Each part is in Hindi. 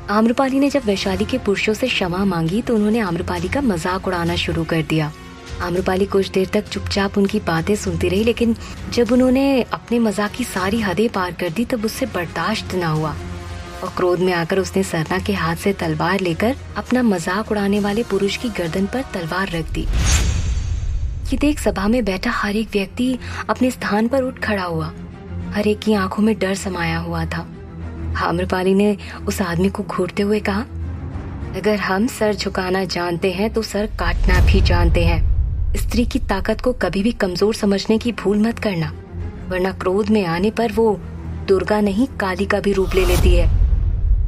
आम्रपाली ने जब वैशाली के पुरुषों से क्षमा मांगी तो उन्होंने आम्रपाली का मजाक उड़ाना शुरू कर दिया। आम्रपाली कुछ देर तक चुपचाप उनकी बातें सुनती रही, लेकिन जब उन्होंने अपने मजाक की सारी हदें पार कर दी तब उससे बर्दाश्त न हुआ और क्रोध में आकर उसने सरना के हाथ से तलवार लेकर अपना मजाक उड़ाने वाले पुरुष की गर्दन पर तलवार रख दी। ये देख सभा में बैठा हर एक व्यक्ति अपने स्थान पर उठ खड़ा हुआ। हर एक की आंखों में डर समाया हुआ था। आम्रपाली ने उस आदमी को घूरते हुए कहा, अगर हम सर झुकाना जानते हैं तो सर काटना भी जानते हैं। स्त्री की ताकत को कभी भी कमजोर समझने की भूल मत करना, वरना क्रोध में आने पर वो दुर्गा नहीं काली का भी रूप ले लेती है।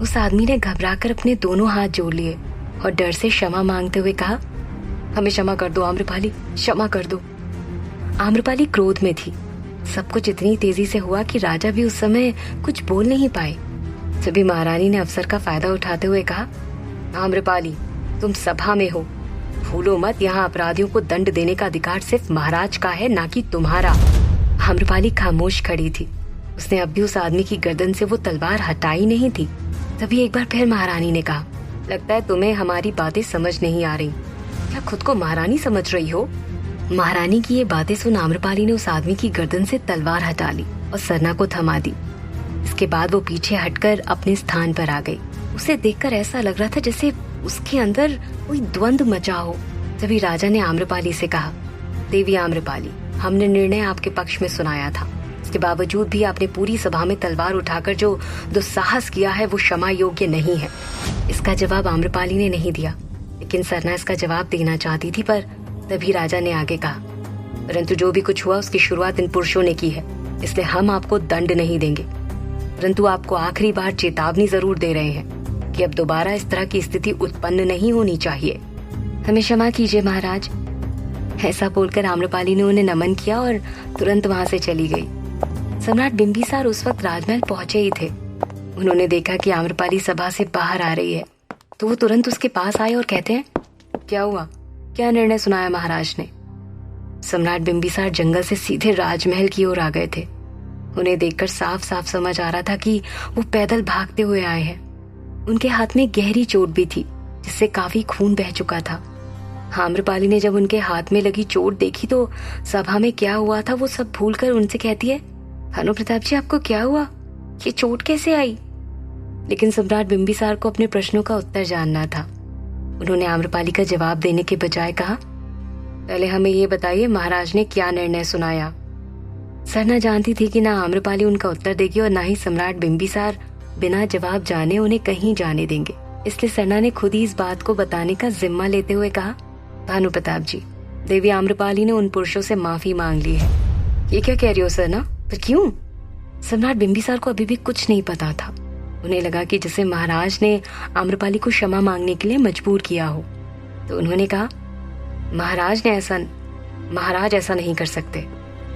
उस आदमी ने घबराकर अपने दोनों हाथ जोड़ लिए और डर से क्षमा मांगते हुए कहा, हमें क्षमा कर दो आम्रपाली, क्षमा कर दो। आम्रपाली क्रोध में थी। सब कुछ इतनी तेजी से हुआ कि राजा भी उस समय कुछ बोल नहीं पाए। तभी महारानी ने अवसर का फायदा उठाते हुए कहा, आम्रपाली, तुम सभा में हो, भूलो मत यहाँ अपराधियों को दंड देने का अधिकार सिर्फ महाराज का है, ना कि तुम्हारा। आम्रपाली खामोश खड़ी थी। उसने अब भी उस आदमी की गर्दन से वो तलवार हटाई नहीं थी। तभी एक बार फिर महारानी ने कहा, लगता है तुम्हें हमारी बातें समझ नहीं आ रही। क्या खुद को महारानी समझ रही हो? महारानी की ये बातें सुन आम्रपाली ने उस आदमी की गर्दन से तलवार हटा ली और सरना को थमा दी। इसके बाद वो पीछे हटकर अपने स्थान पर आ गई। उसे देखकर ऐसा लग रहा था जैसे उसके अंदर कोई द्वंद्व मचा हो। तभी राजा ने आम्रपाली से कहा, देवी आम्रपाली, हमने निर्णय आपके पक्ष में सुनाया था। इसके बावजूद भी आपने पूरी सभा में तलवार उठाकर जो दुस्साहस किया है वो क्षमा योग्य नहीं है। इसका जवाब आम्रपाली ने नहीं दिया, लेकिन सरना इसका जवाब देना चाहती थी। पर तभी राजा ने आगे कहा, परंतु जो भी कुछ हुआ उसकी शुरुआत इन पुरुषों ने की है, इसलिए हम आपको दंड नहीं देंगे, परंतु आपको आखिरी बार चेतावनी जरूर दे रहे हैं कि अब दोबारा इस तरह की स्थिति उत्पन्न नहीं होनी चाहिए। हमें क्षमा कीजिए महाराज। ऐसा बोलकर आम्रपाली ने उन्हें नमन किया और तुरंत वहां से चली गई। सम्राट बिंबिसार उस वक्त राजमहल पहुंचे ही थे। उन्होंने देखा कि आम्रपाली सभा से बाहर आ रही है तो वो तुरंत उसके पास आए और कहते हैं, क्या हुआ, क्या निर्णय सुनाया महाराज ने? सम्राट बिंबिसार जंगल से सीधे राजमहल की ओर आ गए थे। उन्हें देखकर साफ साफ समझ आ रहा था कि वो पैदल भागते हुए आए हैं। उनके हाथ में गहरी चोट भी थी जिससे काफी खून बह चुका था। आम्रपाली ने जब उनके हाथ में लगी चोट देखी तो सभा में क्या हुआ था वो सब भूलकर उनसे कहती है, भानु प्रताप जी, आपको क्या हुआ? ये चोट कैसे आई? लेकिन सम्राट बिंबिसार को अपने प्रश्नों का उत्तर जानना था। उन्होंने आम्रपाली का जवाब देने के बजाय कहा, पहले हमें ये बताइए महाराज ने क्या निर्णय सुनाया। सरना जानती थी कि ना आम्रपाली उनका उत्तर देगी और ना ही सम्राट बिंबिसार बिना जवाब जाने उन्हें कहीं जाने देंगे। इसलिए सरना ने खुद ही इस बात को बताने का जिम्मा लेते हुए कहा, भानु प्रताप जी, देवी आम्रपाली ने उन पुरुषों से माफी मांग ली है। ये क्या कह रही हो सरना? पर क्यों? सम्राट बिंबिसार को अभी भी कुछ नहीं पता था। उन्हें लगा कि जैसे महाराज ने आम्रपाली को क्षमा मांगने के लिए मजबूर किया हो। तो उन्होंने कहा, महाराज ऐसा नहीं कर सकते।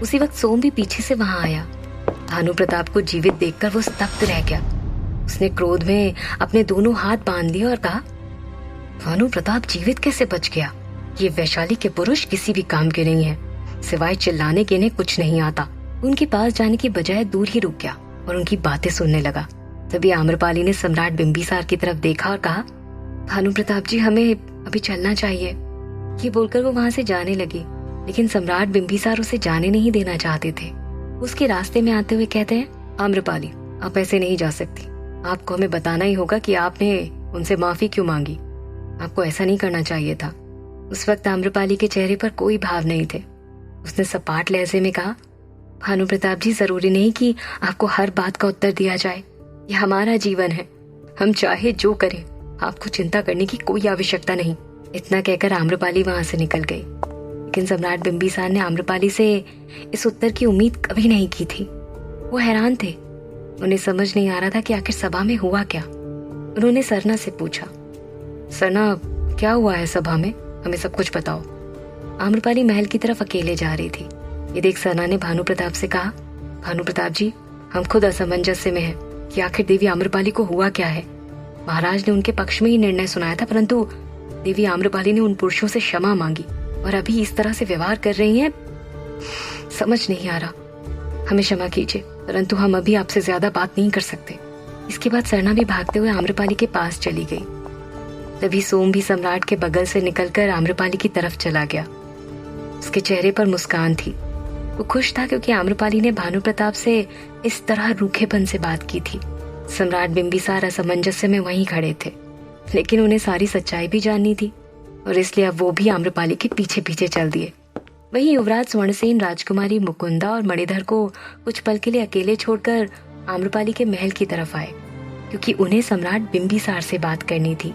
उसी वक्त सोम भी पीछे से वहां आया। भानु प्रताप को जीवित देखकर वो स्तब्ध रह गया। उसने क्रोध में अपने दोनों हाथ बांध लिए और कहा, भानु प्रताप जीवित कैसे बच गया? ये वैशाली के पुरुष किसी भी काम के नहीं है, सिवाय चिल्लाने के इन्हें कुछ नहीं आता। उनके पास जाने की बजाय दूर ही रुक गया और उनकी बातें सुनने लगा। तभी आम्रपाली ने सम्राट बिंबिसार की तरफ देखा और कहा, भानु प्रताप जी, हमें अभी चलना चाहिए। ये बोलकर वो वहां से जाने लगी, लेकिन सम्राट बिंबिसार उसे जाने नहीं देना चाहते थे। उसके रास्ते में आते हुए कहते हैं, आम्रपाली, आप ऐसे नहीं जा सकती। आपको हमें बताना ही होगा कि आपने उनसे माफी क्यों मांगी। आपको ऐसा नहीं करना चाहिए था। उस वक्त आम्रपाली के चेहरे पर कोई भाव नहीं थे। उसने सपाट लहजे में कहा, भानु प्रताप जी, जरूरी नहीं कि आपको हर बात का उत्तर दिया जाए। यह हमारा जीवन है, हम चाहे जो करें, आपको चिंता करने की कोई आवश्यकता नहीं। इतना कहकर आम्रपाली वहां से निकल गई। लेकिन सम्राट बिंबिसार ने आम्रपाली से इस उत्तर की उम्मीद कभी नहीं की थी। वो हैरान थे। उन्हें समझ नहीं आ रहा था कि आखिर सभा में हुआ क्या। उन्होंने सरना से पूछा, सरना, क्या हुआ है सभा में? हमें सब कुछ बताओ। आम्रपाली महल की तरफ अकेले जा रही थी। ये देख सरना ने भानु प्रताप से कहा, भानु प्रताप जी, हम खुद असमंजस्य में हैं कि आखिर देवी आम्रपाली को हुआ क्या है। महाराज ने उनके पक्ष में ही निर्णय सुनाया था, परंतु देवी आम्रपाली ने उन पुरुषों से क्षमा मांगी और अभी इस तरह से व्यवहार कर रही हैं, समझ नहीं आ रहा। हमें क्षमा कीजिए, परंतु हम अभी आपसे ज्यादा बात नहीं कर सकते। इसके बाद सरना भी भागते हुए आम्रपाली के पास चली गई। तभी सोम भी सम्राट के बगल से निकलकर आम्रपाली की तरफ चला गया। उसके चेहरे पर मुस्कान थी। वो खुश था क्योंकि आम्रपाली ने भानु प्रताप से इस तरह रूखेपन से बात की थी। सम्राट बिंबिसार असमंजस्य में वहीं खड़े थे, लेकिन उन्हें सारी सच्चाई भी जाननी थी और इसलिए अब वो भी आम्रपाली के पीछे पीछे चल दिए। वहीं युवराज स्वर्णसेन, राजकुमारी मुकुंदा और मणिधर को कुछ पल के लिए अकेले छोड़कर आम्रपाली के महल की तरफ आए, क्योंकि उन्हें सम्राट बिंबिसार से बात करनी थी।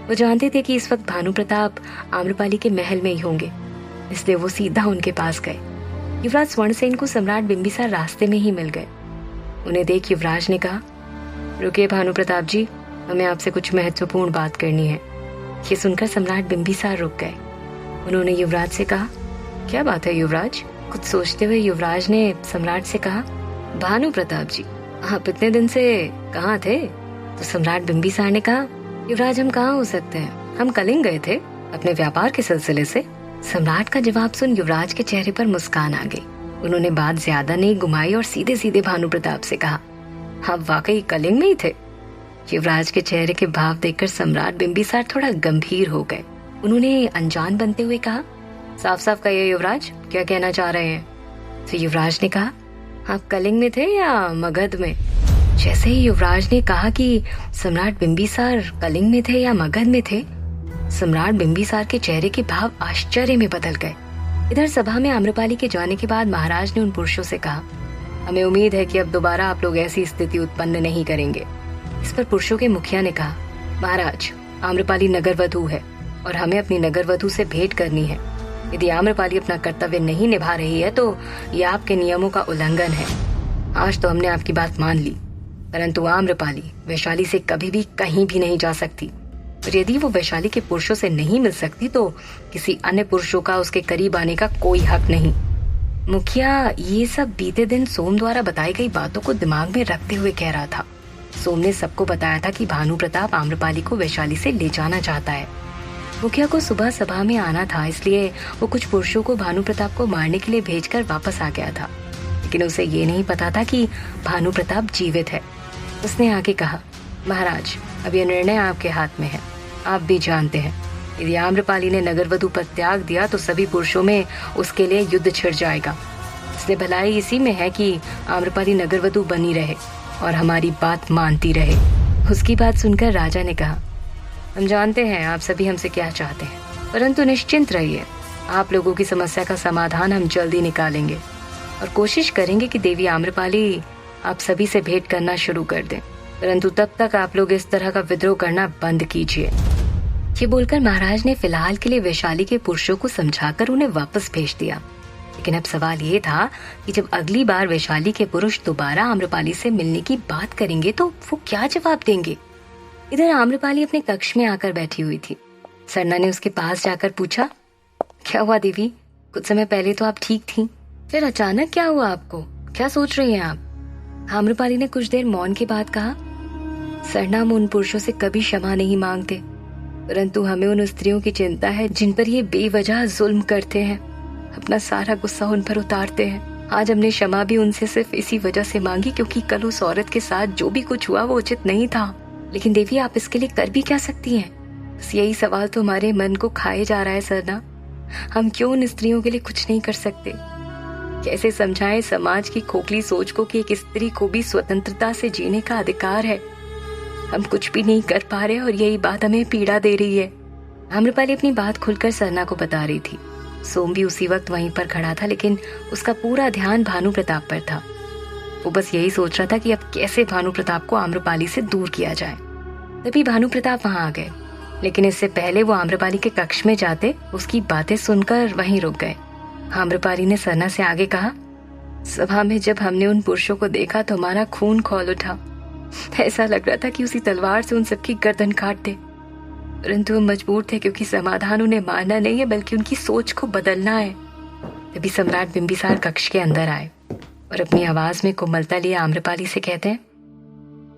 वो जानते थे कि इस वक्त भानु प्रताप आम्रपाली के महल में ही होंगे, इसलिए वो सीधा उनके पास गए। युवराज स्वर्णसेन को सम्राट बिंबिसार रास्ते में ही मिल गए। उन्हें देख युवराज ने कहा, रुकिए भानु प्रताप जी, हमें आपसे कुछ महत्वपूर्ण बात करनी है। ये सुनकर सम्राट बिंबिसार रुक गए। उन्होंने युवराज से कहा, क्या बात है युवराज? कुछ सोचते हुए युवराज ने सम्राट से कहा, भानु प्रताप जी, आप इतने दिन से कहाँ थे? तो सम्राट बिंबिसार ने कहा, युवराज हम कहाँ हो सकते हैं, हम कलिंग गए थे अपने व्यापार के सिलसिले से। सम्राट का जवाब सुन युवराज के चेहरे पर मुस्कान आ गई। उन्होंने बात ज्यादा नहीं घुमाई और सीधे सीधे भानु प्रताप से कहा, आप वाकई कलिंग में ही थे? युवराज के चेहरे के भाव देखकर सम्राट बिंबिसार थोड़ा गंभीर हो गए। उन्होंने अनजान बनते हुए कहा, साफ साफ कहिए युवराज, क्या कहना चाह रहे हैं? तो युवराज ने कहा, आप कलिंग में थे या मगध में? जैसे ही युवराज ने कहा कि सम्राट बिंबिसार कलिंग में थे या मगध में थे, सम्राट बिंबिसार के चेहरे के भाव आश्चर्य में बदल गए। इधर सभा में आम्रपाली के जाने के बाद महाराज ने उन पुरुषों से कहा, हमें उम्मीद है कि अब दोबारा आप लोग ऐसी स्थिति उत्पन्न नहीं करेंगे। इस पर पुरुषों के मुखिया ने कहा, महाराज, आम्रपाली नगरवधू है और हमें अपनी नगरवधू से भेंट करनी है। यदि आम्रपाली अपना कर्तव्य नहीं निभा रही है तो यह आपके नियमों का उल्लंघन है। आज तो हमने आपकी बात मान ली, परंतु आम्रपाली वैशाली से कभी भी कहीं भी नहीं जा सकती और यदि वो वैशाली के पुरुषों से नहीं मिल सकती तो किसी अन्य पुरुषों का उसके करीब आने का कोई हक नहीं। मुखिया ये सब बीते दिन सोम द्वारा बताई गई बातों को दिमाग में रखते हुए कह रहा था। सोम ने सबको बताया था कि भानु प्रताप आम्रपाली को वैशाली से ले जाना चाहता है। मुखिया को सुबह सभा में आना था, इसलिए वो कुछ पुरुषों को भानु प्रताप को मारने के लिए भेजकर वापस आ गया था, लेकिन उसे ये नहीं पता था कि भानु प्रताप जीवित है। उसने आगे कहा, महाराज, अब यह निर्णय आपके हाथ में है। आप भी जानते हैं, यदि आम्रपाली ने नगरवधु पद त्याग दिया तो सभी पुरुषों में उसके लिए युद्ध छिड़ जाएगा। इसलिए भलाई इसी में है कि आम्रपाली नगरवधु बनी रहे और हमारी बात मानती रहे। उसकी बात सुनकर राजा ने कहा, हम जानते हैं आप सभी हमसे क्या चाहते हैं, परंतु निश्चिंत रहिए, आप लोगों की समस्या का समाधान हम जल्दी निकालेंगे और कोशिश करेंगे कि देवी आम्रपाली आप सभी से भेंट करना शुरू कर दें। परंतु तब तक आप लोग इस तरह का विद्रोह करना बंद कीजिए। ये बोलकर महाराज ने फिलहाल के लिए वैशाली के पुरुषों को समझाकर उन्हें वापस भेज दिया। लेकिन अब सवाल ये था कि जब अगली बार वैशाली के पुरुष दोबारा आम्रपाली से मिलने की बात करेंगे तो वो क्या जवाब देंगे। इधर आम्रपाली अपने कक्ष में आकर बैठी हुई थी। सरना ने उसके पास जाकर पूछा, क्या हुआ देवी? कुछ समय पहले तो आप ठीक थी, फिर अचानक क्या हुआ आपको? क्या सोच रही हैं आप? आम्रपाली ने कुछ देर मौन के बाद कहा, सरना, हम उन पुरुषों से कभी क्षमा नहीं मांगते, परंतु हमें उन स्त्रियों की चिंता है जिन पर ये बेवजह जुल्म करते हैं, अपना सारा गुस्सा उन पर उतारते हैं। आज हमने क्षमा भी उनसे सिर्फ इसी वजह से मांगी क्योंकि कल उस औरत के साथ जो भी कुछ हुआ वो उचित नहीं था। लेकिन देवी, आप इसके लिए कर भी क्या सकती हैं? बस यही सवाल तो हमारे मन को खाए जा रहा है सरना। हम क्यों उन स्त्रियों के लिए कुछ नहीं कर सकते? कैसे समझाएं समाज की खोखली सोच को कि एक स्त्री को भी स्वतंत्रता से जीने का अधिकार है? हम कुछ भी नहीं कर पा रहे और यही बात हमें पीड़ा दे रही है। आम्रपाली अपनी बात खुलकर सरना को बता रही थी। सोम भी उसी वक्त वहीं पर खड़ा था, लेकिन उसका पूरा ध्यान भानु प्रताप पर था। वो बस यही सोच रहा था कि अब कैसे भानु प्रताप को आम्रपाली से दूर किया जाए। तभी भानु प्रताप वहां आ गए, लेकिन इससे पहले वो आम्रपाली के कक्ष में जाते उसकी बातें सुनकर वहीं रुक गए। आम्रपाली ने सरना से आगे कहा, सभा में जब हमने उन पुरुषों को देखा तो हमारा खून खौल उठा। ऐसा लग रहा था कि उसी तलवार से उन सबकी गर्दन काट दे, परंतु हम मजबूर थे क्योंकि समाधान उन्हें मारना नहीं है बल्कि उनकी सोच को बदलना है। तभी सम्राट बिंबिसार कक्ष के अंदर आए और अपनी आवाज में कोमलता लिए आम्रपाली से कहते हैं,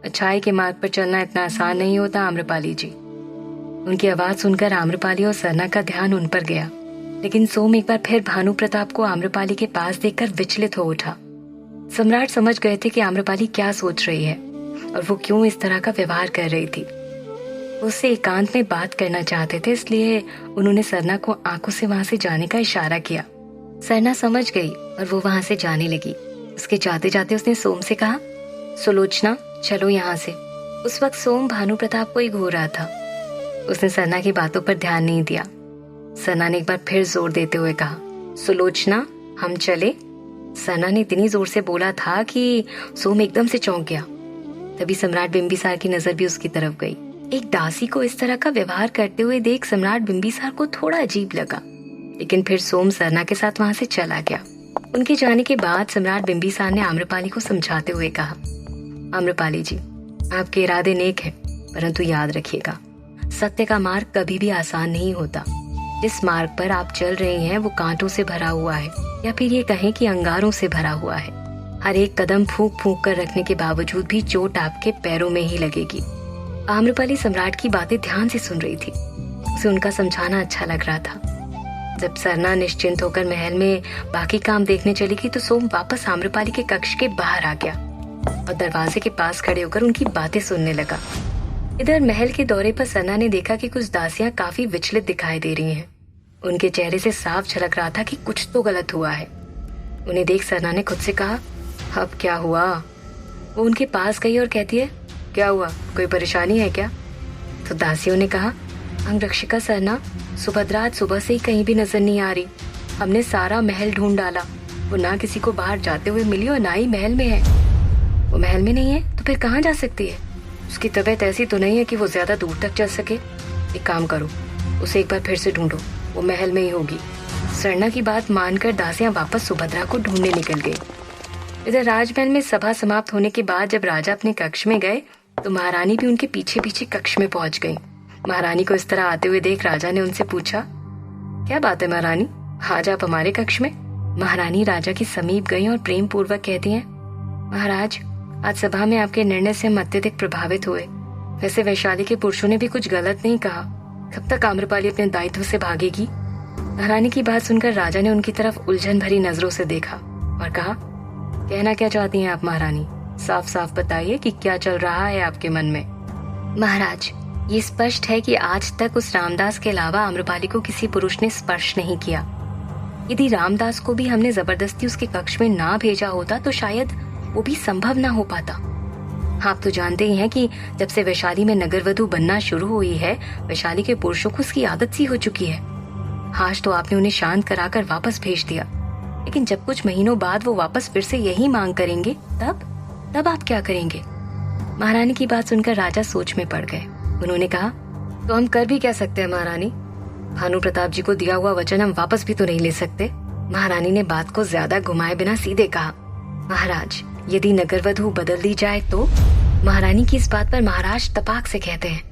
अच्छाई के मार्ग पर चलना इतना आसान नहीं होता आम्रपाली जी। उनकी आवाज सुनकर आम्रपाली और सरना का ध्यान उन पर गया, लेकिन सोम एक बार फिर भानु प्रताप को आम्रपाली के पास देखकर विचलित हो उठा। सम्राट समझ गए थे कि आम्रपाली क्या सोच रही है, और वो क्यों इस तरह का व्यवहार कर रही थी। उससे एकांत में बात करना चाहते थे, इसलिए उन्होंने सरना को आंखों से वहां से जाने का इशारा किया। सरना समझ गई और वो वहां से जाने लगी। उसके जाते जाते उसने सोम से कहा, सुलोचना चलो यहाँ से। उस वक्त सोम भानु प्रताप को ही घूर रहा था। उसने सरना की बातों पर ध्यान नहीं दिया। सरना ने एक बार फिर जोर देते हुए कहा, सुलोचना हम चले। सरना ने इतनी जोर से बोला था कि सोम एकदम से चौंक गया। तभी सम्राट बिंबिसार की नजर भी उसकी तरफ गई। एक दासी को इस तरह का व्यवहार करते हुए देख सम्राट बिंबिसार को थोड़ा अजीब लगा, लेकिन फिर सोम सरना के साथ वहां से चला गया। उनके जाने के बाद सम्राट बिंबिसार ने आम्रपाली को समझाते हुए कहा, आम्रपाली जी, आपके इरादे नेक हैं, परंतु याद रखिएगा, सत्य का मार्ग कभी भी आसान नहीं होता। जिस मार्ग पर आप चल रहे हैं वो कांटों से भरा हुआ है, या फिर ये कहें कि अंगारों से भरा हुआ है। हर एक कदम फूंक फूंक कर रखने के बावजूद भी चोट आपके पैरों में ही लगेगी। आम्रपाली सम्राट की बातें ध्यान से सुन रही थी। उसे उनका समझाना अच्छा लग रहा था। जब सरना निश्चिंत होकर महल में बाकी काम देखने चली गई तो सोम वापस आम्रपाली के कक्ष के बाहर आ गया और दरवाजे के पास खड़े होकर उनकी बातें सुनने लगा। इधर महल के दौरे पर सरना ने देखा कि कुछ दासियां काफी विचलित दिखाई दे रही हैं। उनके चेहरे से साफ झलक रहा था कि कुछ तो गलत हुआ है। उन्हें देख सरना ने खुद से कहा, अब क्या हुआ? वो उनके पास गई और कहती है, क्या हुआ, कोई परेशानी है क्या? तो दासियों ने कहा, अंगरक्षिका सरना, सुभद्रा आज सुबह से ही कहीं भी नजर नहीं आ रही। हमने सारा महल ढूंढ डाला, वो ना किसी को बाहर जाते हुए मिली और ना ही महल में है। वो महल में नहीं है तो फिर कहाँ जा सकती है? उसकी तबीयत ऐसी तो नहीं है कि वो ज्यादा दूर तक चल सके। एक काम करो, उसे एक बार फिर से ढूंढो, वो महल में ही होगी। सरना की बात मानकर दासियां वापस सुभद्रा को ढूंढने निकल गई। इधर राजमहल में सभा समाप्त होने के बाद जब राजा अपने कक्ष में गए तो महारानी भी उनके पीछे पीछे कक्ष में पहुंच गई। महारानी को इस तरह आते हुए देख राजा ने उनसे पूछा, क्या बात है महारानी, आज आप हमारे कक्ष में? महारानी राजा के समीप गई और प्रेम पूर्वक कहती हैं, महाराज, आज सभा में आपके निर्णय से हम अत्यधिक प्रभावित हुए। वैसे वैशाली के पुरुषों ने भी कुछ गलत नहीं कहा। कब तक आम्रपाली अपने दायित्व से भागेगी? महारानी की बात सुनकर राजा ने उनकी तरफ उलझन भरी नजरों से देखा और कहा, कहना क्या चाहती हैं आप महारानी? साफ साफ बताइए कि क्या चल रहा है आपके मन में। महाराज, ये स्पष्ट है कि आज तक उस रामदास के अलावा आम्रपाली को किसी पुरुष ने स्पर्श नहीं किया। यदि रामदास को भी हमने जबरदस्ती उसके कक्ष में ना भेजा होता तो शायद वो भी संभव ना हो पाता। आप तो जानते ही हैं कि जब से वैशाली में नगरवधु बनना शुरू हुई है, वैशाली के पुरुषों को उसकी आदत सी हो चुकी है। आज तो आपने उन्हें शांत कराकर वापस भेज दिया, लेकिन जब कुछ महीनों बाद वो वापस फिर से यही मांग करेंगे, तब आप क्या करेंगे? महारानी की बात सुनकर राजा सोच में पड़ गए। उन्होंने कहा, तो हम कर भी क्या सकते हैं महारानी? भानु प्रताप जी को दिया हुआ वचन हम वापस भी तो नहीं ले सकते। महारानी ने बात को ज्यादा घुमाए बिना सीधे कहा, महाराज, यदि नगरवधु बदल दी जाए तो? महारानी की इस बात पर महाराज तपाक से कहते हैं,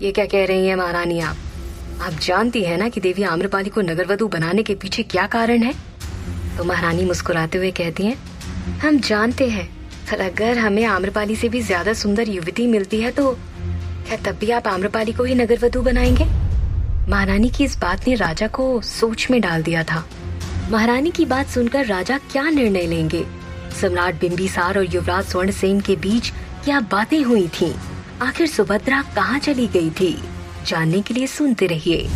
ये क्या कह रही हैं महारानी आप जानती है ना कि देवी आम्रपाली को नगरवधु बनाने के पीछे क्या कारण है? तो महारानी मुस्कुराते हुए कहती हैं, हम जानते हैं, पर अगर हमें आम्रपाली से भी ज्यादा सुंदर युवती मिलती है तो क्या तब भी आप आम्रपाली को ही नगरवधु बनाएंगे? महारानी की इस बात ने राजा को सोच में डाल दिया था। महारानी की बात सुनकर राजा क्या निर्णय लेंगे? सम्राट बिंबिसार और युवराज स्वर्णसेन के बीच क्या बातें हुई थीं? आखिर सुभद्रा कहाँ चली गई थी? जानने के लिए सुनते रहिए।